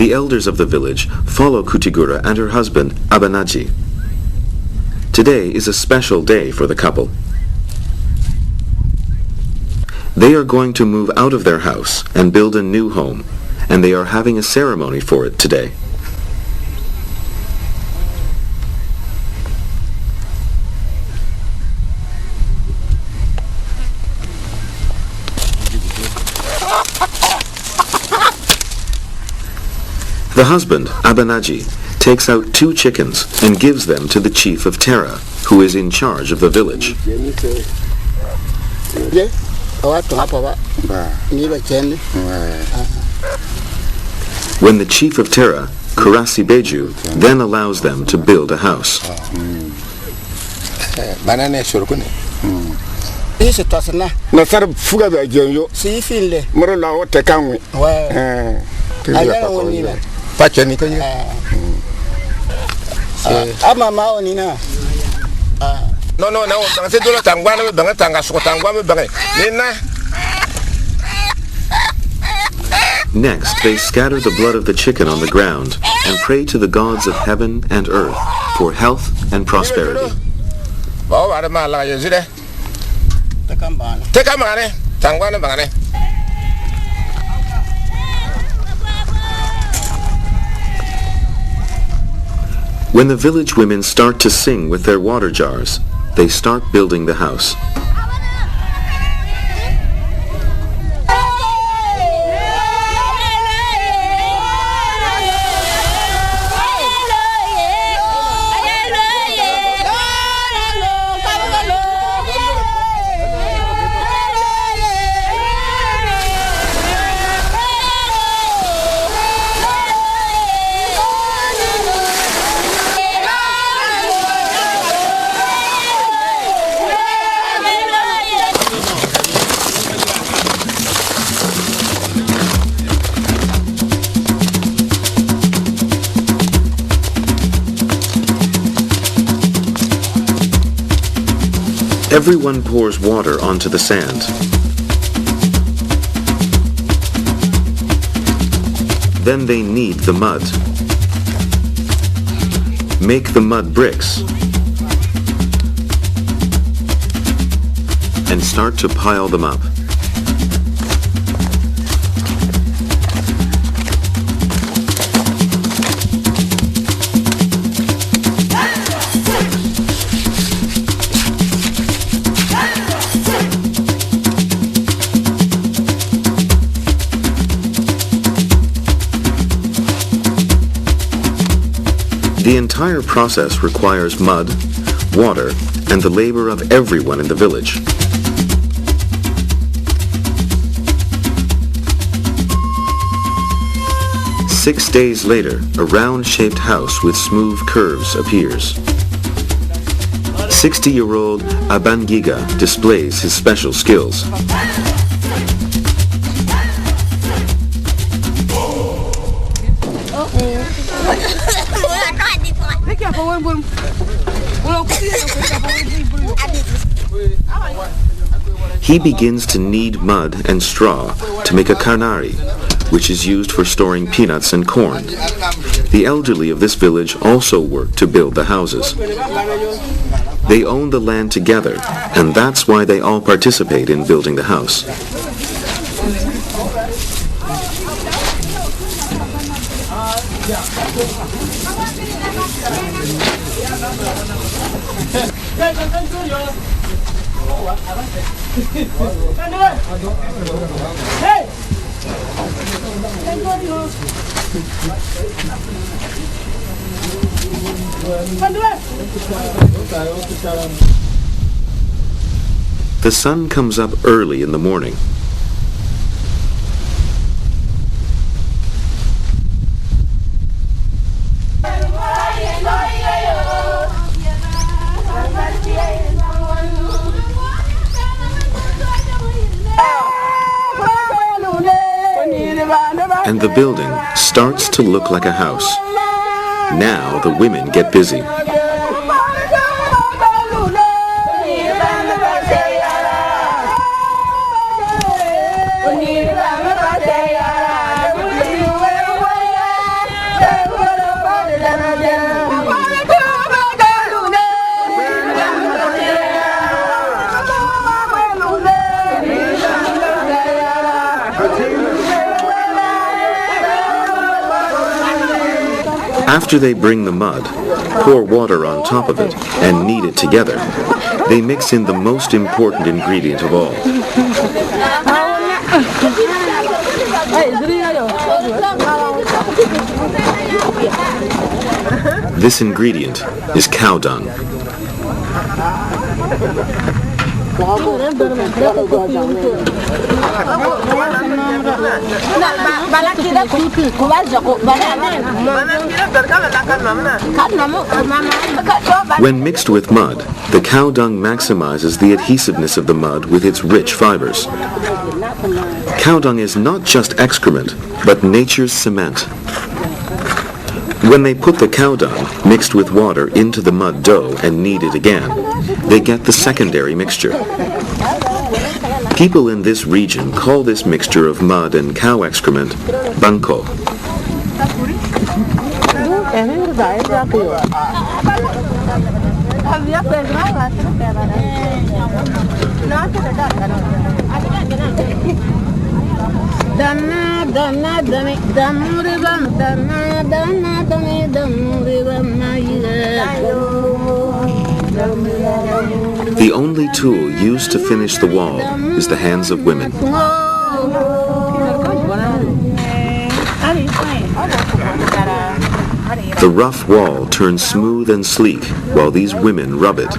The elders of the village follow Kutigura and her husband, Abanaji. Today is a special day for the couple. They are going to move out of their house and build a new home, and they are having a ceremony for it today. The husband, Abanaji, takes out 2 chickens and gives them to the chief of Terra, who is in charge of the village. When the chief of Terra, Kurasi Beju, then allows them to build a house. Next, they scatter the blood of the chicken on the ground and pray to the gods of heaven and earth for health and prosperity. When the village women start to sing with their water jars, they start building the house. Everyone pours water onto the sand. Then they knead the mud. Make the mud bricks. And start to pile them up. The entire process requires mud, water, and the labor of everyone in the village. Six days later, a round-shaped house with smooth curves appears. 60-year-old Abangiga displays his special skills. He begins to knead mud and straw to make a karnari, which is used for storing peanuts and corn. The elderly of this village also work to build the houses. They own the land together, and that's why they all participate in building the house. The sun comes up early in the morning. And the building starts to look like a house. Now the women get busy. After they bring the mud, pour water on top of it, and knead it together, they mix in the most important ingredient of all. This ingredient is cow dung. When mixed with mud, the cow dung maximizes the adhesiveness of the mud with its rich fibers. Cow dung is not just excrement, but nature's cement. When they put the cow dung mixed with water into the mud dough and knead it again, they get the secondary mixture. People in this region call this mixture of mud and cow excrement banko. The only tool used to finish the wall is the hands of women. The rough wall turns smooth and sleek while these women rub it.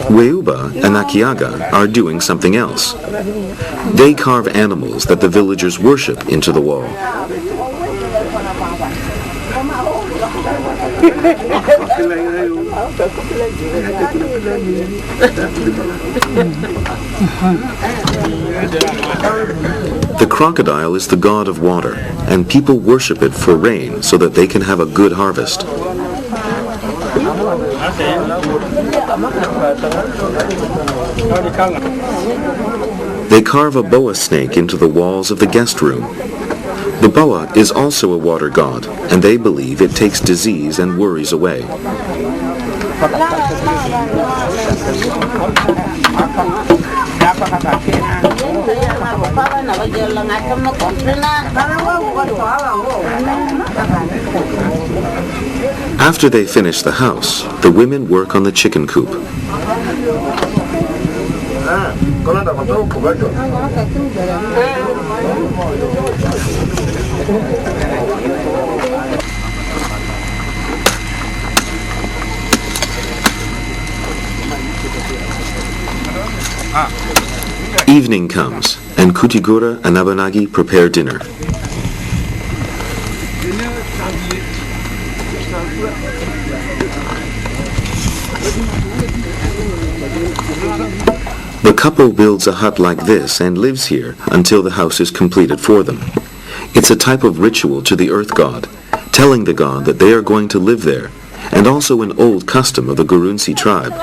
Weuba and Akiaga are doing something else. They carve animals that the villagers worship into the wall. The crocodile is the god of water, and people worship it for rain so that they can have a good harvest. They carve a boa snake into the walls of the guest room. The boa is also a water god, and they believe it takes disease and worries away. After they finish the house, the women work on the chicken coop. Evening comes, and Kutigura and Abanagi prepare dinner. The couple builds a hut like this and lives here until the house is completed for them. It's a type of ritual to the earth god, telling the god that they are going to live there, and also an old custom of the Gurunsi tribe.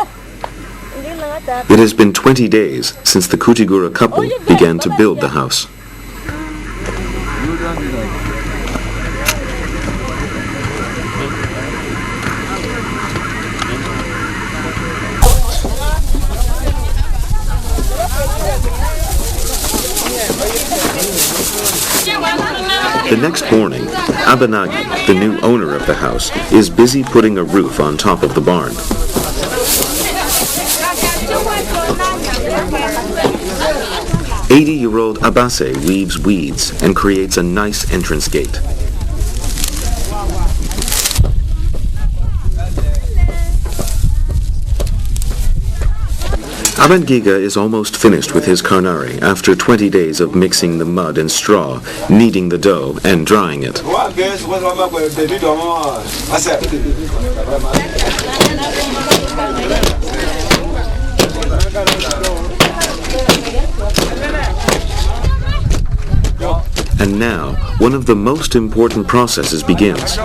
It has been 20 days since the Kutigura couple began to build the house. The next morning, Abanagi, the new owner of the house, is busy putting a roof on top of the barn. 80-year-old Abase weaves weeds and creates a nice entrance gate. Abangiga is almost finished with his carnari after 20 days of mixing the mud and straw, kneading the dough, and drying it. And now, one of the most important processes begins.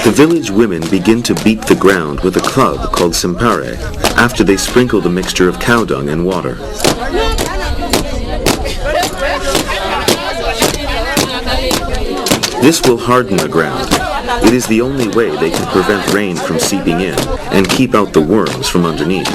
The village women begin to beat the ground with a club called simpare after they sprinkle the mixture of cow dung and water. This will harden the ground. It is the only way they can prevent rain from seeping in and keep out the worms from underneath.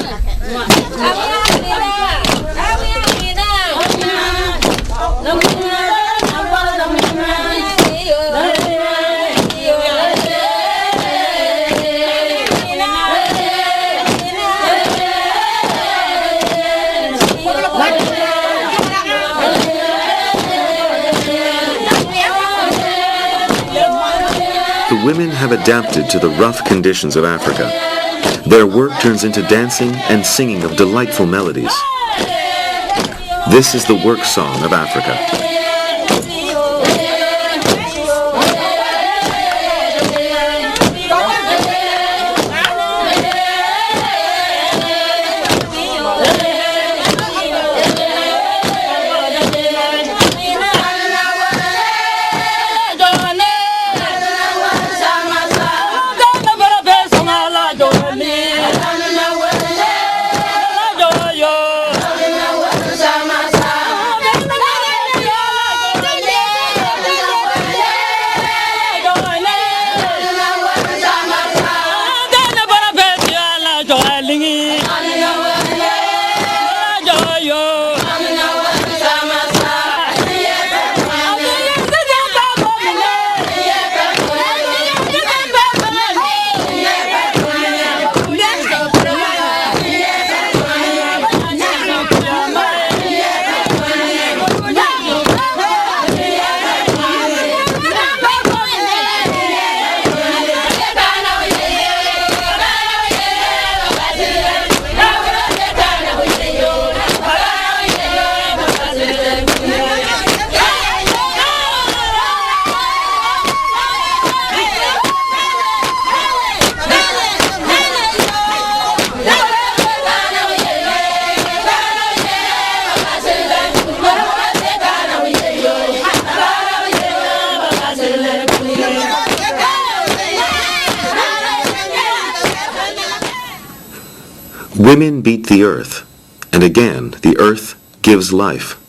Women have adapted to the rough conditions of Africa. Their work turns into dancing and singing of delightful melodies. This is the work song of Africa. Women beat the earth, and again the earth gives life.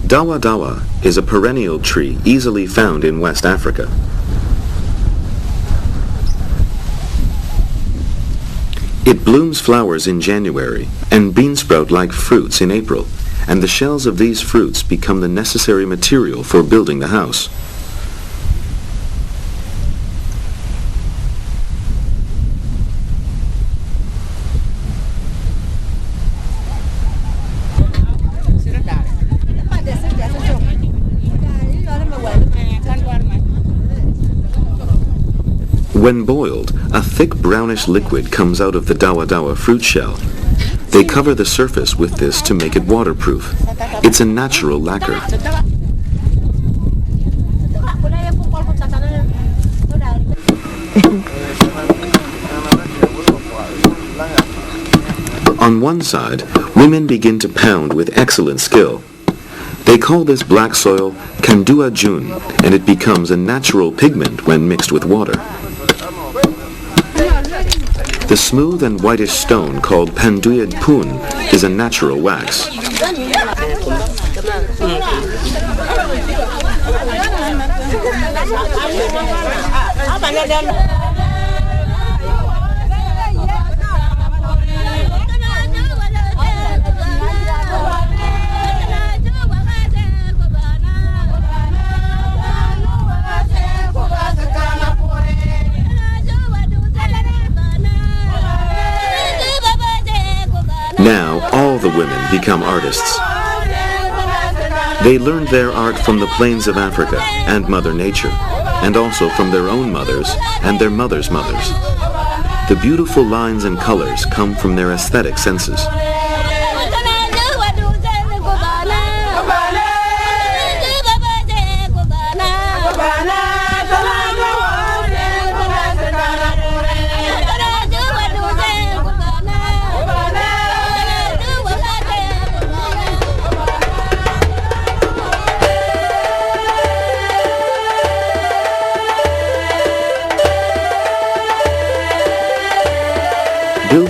Dawa dawa is a perennial tree easily found in West Africa. It blooms flowers in January and beansprout-like fruits in April, and the shells of these fruits become the necessary material for building the house. When boiled, a thick brownish liquid comes out of the dawa dawa fruit shell. They cover the surface with this to make it waterproof. It's a natural lacquer. On one side, women begin to pound with excellent skill. They call this black soil kandua jun, and it becomes a natural pigment when mixed with water. The smooth and whitish stone called panduyad pun is a natural wax. Now, all the women become artists. They learned their art from the plains of Africa and Mother Nature, and also from their own mothers and their mothers' mothers. The beautiful lines and colors come from their aesthetic senses.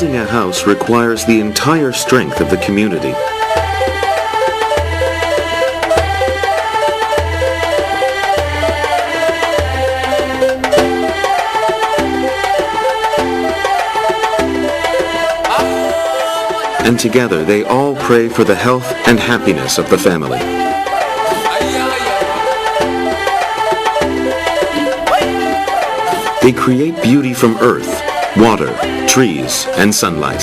Building a house requires the entire strength of the community. And together they all pray for the health and happiness of the family. They create beauty from earth, water, trees, and sunlight.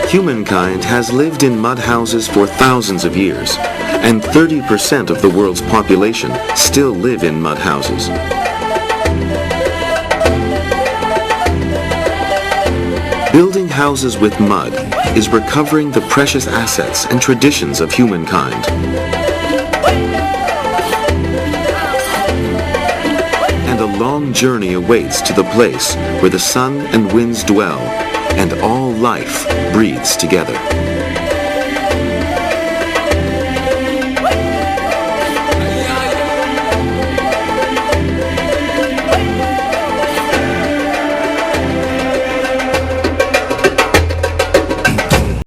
Humankind has lived in mud houses for thousands of years, and 30% of the world's population still live in mud houses. Building houses with mud is recovering the precious assets and traditions of humankind. And a long journey awaits to the place where the sun and winds dwell, and all life breathes together.